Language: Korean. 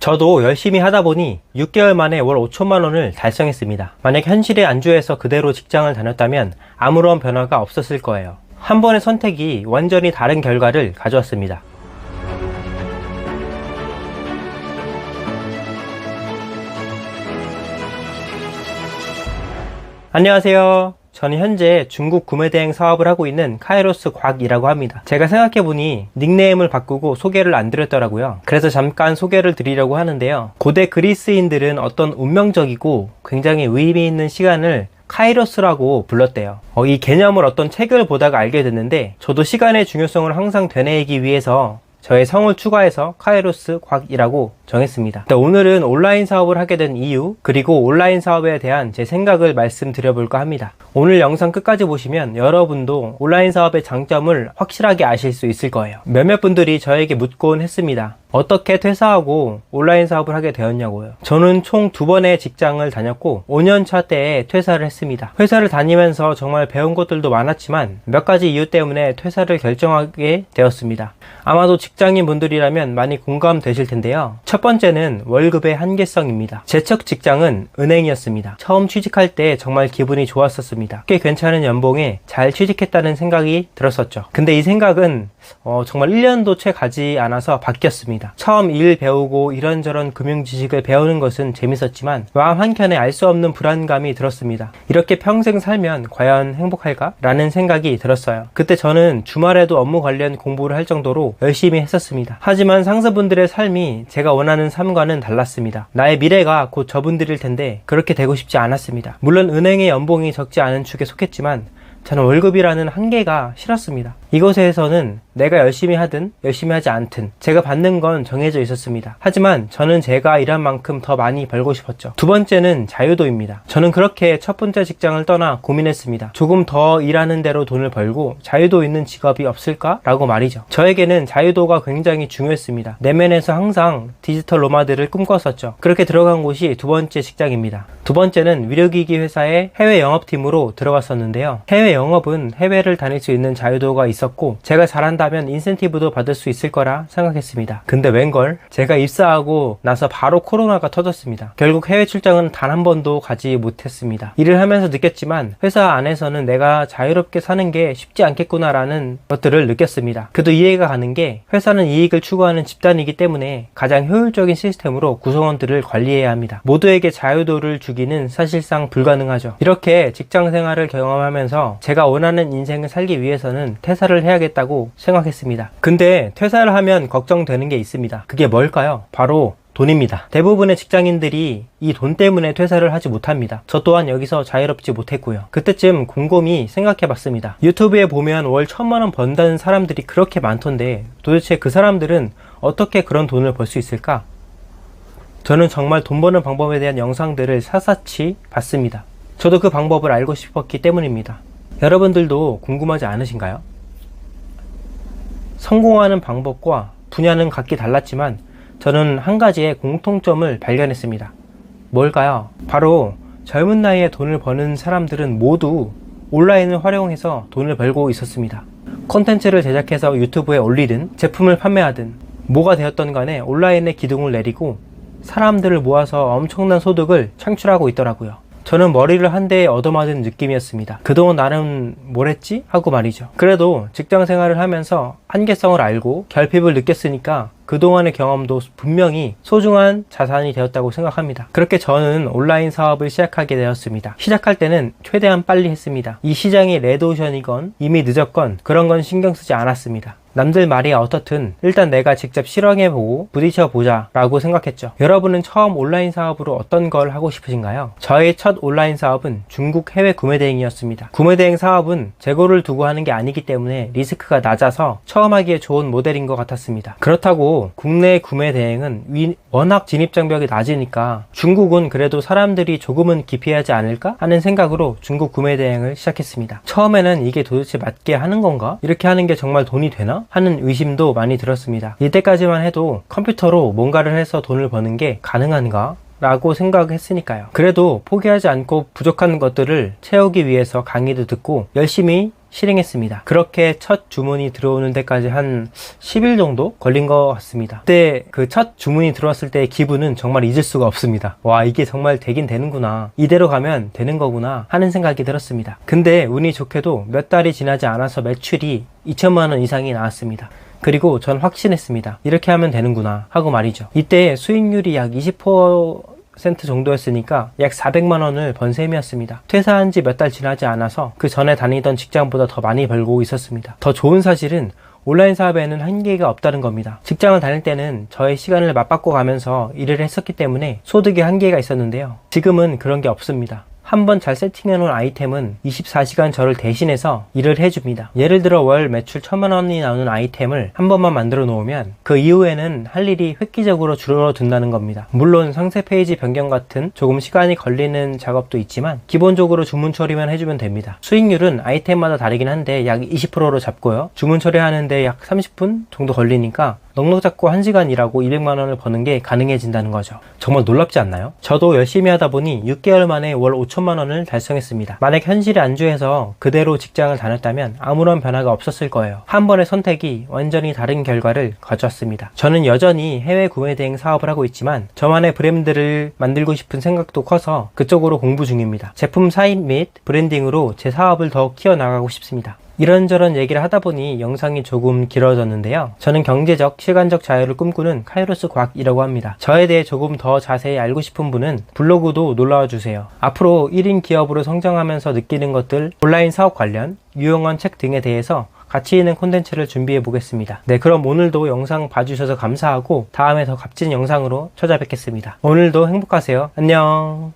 저도 열심히 하다 보니 6개월 만에 월 5천만 원을 달성했습니다. 만약 현실에 안주해서 그대로 직장을 다녔다면 아무런 변화가 없었을 거예요. 한 번의 선택이 완전히 다른 결과를 가져왔습니다. 안녕하세요. 저는 현재 중국 구매대행 사업을 하고 있는 카이로스 곽이라고 합니다. 제가 생각해보니 닉네임을 바꾸고 소개를 안 드렸더라고요. 그래서 잠깐 소개를 드리려고 하는데요. 고대 그리스인들은 어떤 운명적이고 굉장히 의미 있는 시간을 카이로스라고 불렀대요. 이 개념을 어떤 책을 보다가 알게 됐는데, 저도 시간의 중요성을 항상 되뇌이기 위해서 저의 성을 추가해서 카이로스 곽이라고 정했습니다. 오늘은 온라인 사업을 하게 된 이유, 그리고 온라인 사업에 대한 제 생각을 말씀드려볼까 합니다. 오늘 영상 끝까지 보시면 여러분도 온라인 사업의 장점을 확실하게 아실 수 있을 거예요. 몇몇 분들이 저에게 묻곤 했습니다. 어떻게 퇴사하고 온라인 사업을 하게 되었냐고요. 저는 총 2번의 직장을 다녔고 5년차 때에 퇴사를 했습니다. 회사를 다니면서 정말 배운 것들도 많았지만 몇 가지 이유 때문에 퇴사를 결정하게 되었습니다. 아마도 직장인 분들이라면 많이 공감되실 텐데요. 첫 번째는 월급의 한계성입니다. 제 첫 직장은 은행이었습니다. 처음 취직할 때 정말 기분이 좋았었습니다. 꽤 괜찮은 연봉에 잘 취직했다는 생각이 들었었죠. 근데 이 생각은 정말 1년도 채 가지 않아서 바뀌었습니다. 처음 일 배우고 이런저런 금융 지식을 배우는 것은 재밌었지만 마음 한켠에 알 수 없는 불안감이 들었습니다. 이렇게 평생 살면 과연 행복할까? 라는 생각이 들었어요. 그때 저는 주말에도 업무 관련 공부를 할 정도로 열심히 했었습니다. 하지만 상사분들의 삶이 제가 원하는 삶과는 달랐습니다. 나의 미래가 곧 저분들일 텐데 그렇게 되고 싶지 않았습니다. 물론 은행의 연봉이 적지 않은 축에 속했지만 저는 월급이라는 한계가 싫었습니다. 이곳에서는 내가 열심히 하든 열심히 하지 않든 제가 받는 건 정해져 있었습니다. 하지만 저는 제가 일한 만큼 더 많이 벌고 싶었죠. 두 번째는 자유도입니다. 저는 그렇게 첫 번째 직장을 떠나 고민했습니다. 조금 더 일하는 대로 돈을 벌고 자유도 있는 직업이 없을까? 라고 말이죠. 저에게는 자유도가 굉장히 중요했습니다. 내면에서 항상 디지털 노마드를 꿈꿨었죠. 그렇게 들어간 곳이 두 번째 직장입니다. 두 번째는 위료기기 회사의 해외 영업팀으로 들어갔었는데요. 해외 영업은 해외를 다닐 수 있는 자유도가 있었고 제가 잘한다면 인센티브도 받을 수 있을 거라 생각했습니다. 근데 웬걸? 제가 입사하고 나서 바로 코로나가 터졌습니다. 결국 해외 출장은 단 한 번도 가지 못했습니다. 일을 하면서 느꼈지만 회사 안에서는 내가 자유롭게 사는 게 쉽지 않겠구나라는 것들을 느꼈습니다. 그래도 이해가 가는 게 회사는 이익을 추구하는 집단이기 때문에 가장 효율적인 시스템으로 구성원들을 관리해야 합니다. 모두에게 자유도를 주기는 사실상 불가능하죠. 이렇게 직장 생활을 경험하면서 제가 원하는 인생을 살기 위해서는 퇴사를 해야겠다고 생각했습니다. 근데 퇴사를 하면 걱정되는 게 있습니다. 그게 뭘까요? 바로 돈입니다. 대부분의 직장인들이 이 돈 때문에 퇴사를 하지 못합니다. 저 또한 여기서 자유롭지 못했고요. 그때쯤 곰곰이 생각해봤습니다. 유튜브에 보면 월 1,000만 원 번다는 사람들이 그렇게 많던데 도대체 그 사람들은 어떻게 그런 돈을 벌 수 있을까? 저는 정말 돈 버는 방법에 대한 영상들을 샅샅이 봤습니다. 저도 그 방법을 알고 싶었기 때문입니다. 여러분들도 궁금하지 않으신가요? 성공하는 방법과 분야는 각기 달랐지만 저는 한 가지의 공통점을 발견했습니다. 뭘까요? 바로 젊은 나이에 돈을 버는 사람들은 모두 온라인을 활용해서 돈을 벌고 있었습니다. 콘텐츠를 제작해서 유튜브에 올리든 제품을 판매하든 뭐가 되었던 간에 온라인에 기둥을 내리고 사람들을 모아서 엄청난 소득을 창출하고 있더라고요. 저는 머리를 한 대에 얻어맞은 느낌이었습니다. 그동안 나는 뭘 했지? 하고 말이죠. 그래도 직장 생활을 하면서 한계성을 알고 결핍을 느꼈으니까 그동안의 경험도 분명히 소중한 자산이 되었다고 생각합니다. 그렇게 저는 온라인 사업을 시작하게 되었습니다. 시작할 때는 최대한 빨리 했습니다. 이 시장이 레드오션이건 이미 늦었건 그런 건 신경 쓰지 않았습니다. 남들 말이 어떻든 일단 내가 직접 실행해보고 부딪혀보자 라고 생각했죠. 여러분은 처음 온라인 사업으로 어떤 걸 하고 싶으신가요? 저의 첫 온라인 사업은 중국 해외 구매대행이었습니다. 구매대행 사업은 재고를 두고 하는 게 아니기 때문에 리스크가 낮아서 처음 하기에 좋은 모델인 것 같았습니다. 그렇다고 국내 구매대행은 워낙 진입장벽이 낮으니까 중국은 그래도 사람들이 조금은 기피하지 않을까 하는 생각으로 중국 구매대행을 시작했습니다. 처음에는 이게 도대체 맞게 하는 건가? 이렇게 하는 게 정말 돈이 되나? 하는 의심도 많이 들었습니다. 이때까지만 해도 컴퓨터로 뭔가를 해서 돈을 버는 게 가능한가? 라고 생각했으니까요. 그래도 포기하지 않고 부족한 것들을 채우기 위해서 강의도 듣고 열심히 실행했습니다. 그렇게 첫 주문이 들어오는 데까지 한 10일 정도 걸린 것 같습니다. 그때 그 첫 주문이 들어왔을 때의 기분은 정말 잊을 수가 없습니다. 와, 이게 정말 되긴 되는구나, 이대로 가면 되는 거구나 하는 생각이 들었습니다. 근데 운이 좋게도 몇 달이 지나지 않아서 매출이 2천만 원 이상이 나왔습니다. 그리고 전 확신했습니다. 이렇게 하면 되는구나 하고 말이죠. 이때 수익률이 약 20% 정도였으니까 약 400만 원을 번 셈이었습니다. 퇴사한 지 몇 달 지나지 않아서 그 전에 다니던 직장보다 더 많이 벌고 있었습니다. 더 좋은 사실은 온라인 사업에는 한계가 없다는 겁니다. 직장을 다닐 때는 저의 시간을 맞바꿔 가면서 일을 했었기 때문에 소득에 한계가 있었는데요. 지금은 그런 게 없습니다. 한번 잘 세팅해 놓은 아이템은 24시간 저를 대신해서 일을 해줍니다. 예를 들어 월 매출 1000만 원이 나오는 아이템을 한 번만 만들어 놓으면 그 이후에는 할 일이 획기적으로 줄어든다는 겁니다. 물론 상세 페이지 변경 같은 조금 시간이 걸리는 작업도 있지만 기본적으로 주문 처리만 해주면 됩니다. 수익률은 아이템마다 다르긴 한데 약 20%로 잡고요. 주문 처리하는데 약 30분 정도 걸리니까 넉넉 잡고 1시간 일하고 200만 원을 버는 게 가능해진다는 거죠. 정말 놀랍지 않나요? 저도 열심히 하다 보니 6개월 만에 월 5천만 원을 달성했습니다. 만약 현실에 안주해서 그대로 직장을 다녔다면 아무런 변화가 없었을 거예요. 한 번의 선택이 완전히 다른 결과를 가져왔습니다. 저는 여전히 해외 구매 대행 사업을 하고 있지만 저만의 브랜드를 만들고 싶은 생각도 커서 그쪽으로 공부 중입니다. 제품 사입 및 브랜딩으로 제 사업을 더 키워나가고 싶습니다. 이런저런 얘기를 하다 보니 영상이 조금 길어졌는데요. 저는 경제적, 시간적 자유를 꿈꾸는 카이로스 과학이라고 합니다. 저에 대해 조금 더 자세히 알고 싶은 분은 블로그도 놀러와 주세요. 앞으로 1인 기업으로 성장하면서 느끼는 것들, 온라인 사업 관련, 유용한 책 등에 대해서 가치 있는 콘텐츠를 준비해 보겠습니다. 네, 그럼 오늘도 영상 봐주셔서 감사하고 다음에 더 값진 영상으로 찾아뵙겠습니다. 오늘도 행복하세요. 안녕.